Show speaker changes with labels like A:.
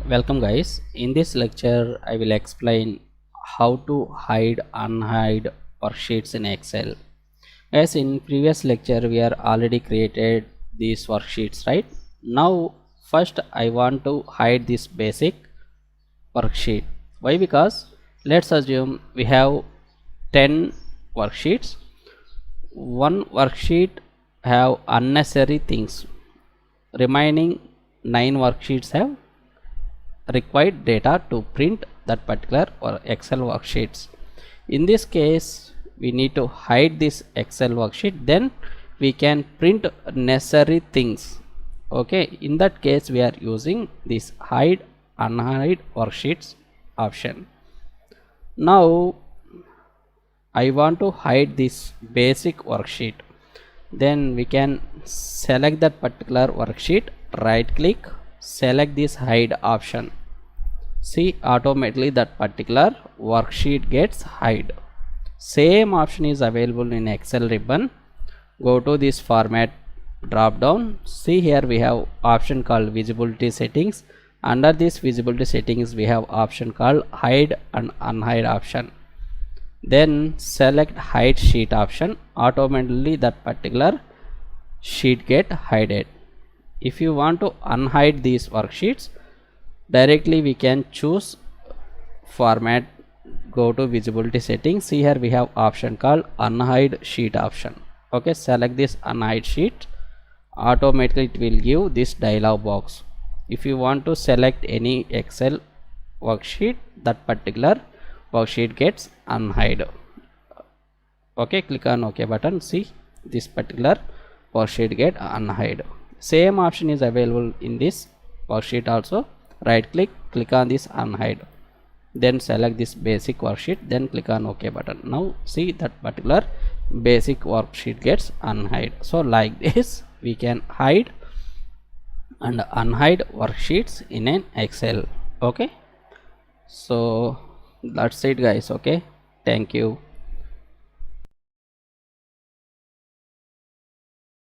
A: Welcome guys. In this lecture I will explain how to hide unhide worksheets in Excel. As in previous lecture we are already created these worksheets, right? Now first I want to hide this basic worksheet. Why? Because let's assume we have 10 worksheets. One worksheet have unnecessary things. Remaining 9 worksheets have required data to print that particular or Excel worksheets. In this case we need to hide this Excel worksheet, then we can print necessary things. Okay, in that case we are using this hide unhide worksheets option. Now I want to hide this basic worksheet, then we can select that particular worksheet, right click, select this hide option. See, automatically that particular worksheet gets hide. Same option is available in Excel ribbon. Go to this format drop down. See, here we have option called visibility settings. Under this visibility settings we have option called hide and unhide option. Then select hide sheet option. Automatically that particular sheet get hided. If you want to unhide these worksheets, directly we can choose format, go to visibility settings. See, here we have option called unhide sheet option. Okay, select this unhide sheet. Automatically it will give this dialog box. If you want to select any Excel worksheet, that particular worksheet gets unhide. Okay, click on OK button. See, this particular worksheet get unhide. Same option is available in this worksheet also. Right click, click on this unhide, then select this basic worksheet, then click on OK button. Now see, that particular basic worksheet gets unhide. So like this we can hide and unhide worksheets in an Excel. Okay, so that's it guys. Okay, thank you.